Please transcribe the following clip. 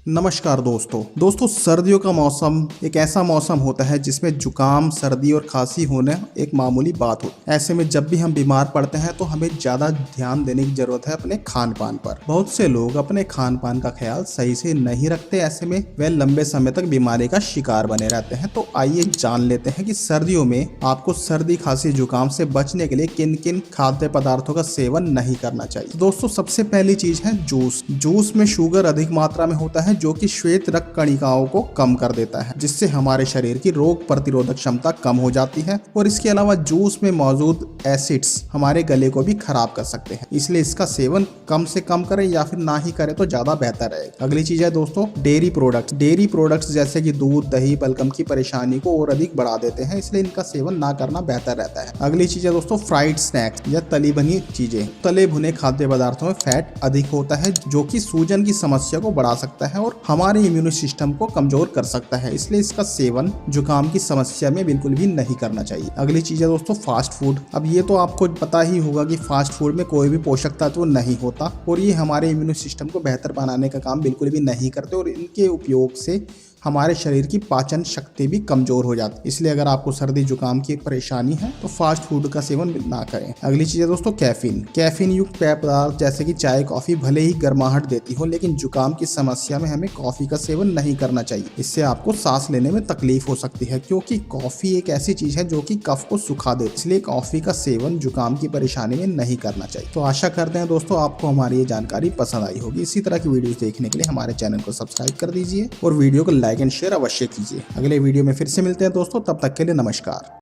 नमस्कार दोस्तों सर्दियों का मौसम एक ऐसा मौसम होता है जिसमें जुकाम, सर्दी और खांसी होना एक मामूली बात होती है। ऐसे में जब भी हम बीमार पड़ते हैं तो हमें ज्यादा ध्यान देने की जरूरत है अपने खान पान पर। बहुत से लोग अपने खान पान का ख्याल सही से नहीं रखते, ऐसे में वे लंबे समय तक बीमारी का शिकार बने रहते हैं। तो आइए जान लेते हैं कि सर्दियों में आपको सर्दी, खांसी, जुकाम से बचने के लिए किन किन खाद्य पदार्थों का सेवन नहीं करना चाहिए। दोस्तों सबसे पहली चीज है जूस। जूस में शुगर अधिक मात्रा में होता है जो कि श्वेत रक्त कणिकाओं को कम कर देता है, जिससे हमारे शरीर की रोग प्रतिरोधक क्षमता कम हो जाती है। और इसके अलावा जूस में मौजूद एसिड्स हमारे गले को भी खराब कर सकते हैं, इसलिए इसका सेवन कम से कम करें या फिर ना ही करें तो ज्यादा बेहतर रहेगा। अगली चीज है दोस्तों डेयरी प्रोडक्ट्स। डेयरी प्रोडक्ट्स जैसे कि दूध, दही, बलगम की परेशानी को और अधिक बढ़ा देते हैं, इसलिए इनका सेवन ना करना बेहतर रहता है। अगली चीज है दोस्तों फ्राइड स्नैक्स या तली भुनी चीजें। तले भुने खाद्य पदार्थों में फैट अधिक होता है जो कि सूजन की समस्या को बढ़ा सकता है और हमारे इम्यून सिस्टम को कमजोर कर सकता है, इसलिए इसका सेवन जुकाम की समस्या में बिल्कुल भी नहीं करना चाहिए। अगली चीज है दोस्तों फास्ट फूड। अब ये तो आपको पता ही होगा कि फास्ट फूड में कोई भी पोषक तत्व नहीं होता और ये हमारे इम्यून सिस्टम को बेहतर बनाने का काम बिल्कुल भी नहीं करते और इनके उपयोग से हमारे शरीर की पाचन शक्ति भी कमजोर हो जाती है। इसलिए अगर आपको सर्दी जुकाम की एक परेशानी है तो फास्ट फूड का सेवन ना करें। अगली चीज है दोस्तों कैफीन। कैफीन युक्त पेय पदार्थ जैसे कि चाय, कॉफी भले ही गर्माहट देती हो, लेकिन जुकाम की समस्या में हमें कॉफी का सेवन नहीं करना चाहिए। इससे आपको सांस लेने में तकलीफ हो सकती है, क्योंकि कॉफी एक ऐसी चीज है जो कि कफ को सुखा देती है। इसलिए कॉफी का सेवन जुकाम की परेशानी में नहीं करना चाहिए। तो आशा करते हैं दोस्तों आपको हमारी ये जानकारी पसंद आई होगी। इसी तरह की वीडियो देखने के लिए हमारे चैनल को सब्सक्राइब कर दीजिए और वीडियो को लाइक एंड शेयर अवश्य कीजिए। अगले वीडियो में फिर से मिलते हैं दोस्तों, तब तक के लिए नमस्कार।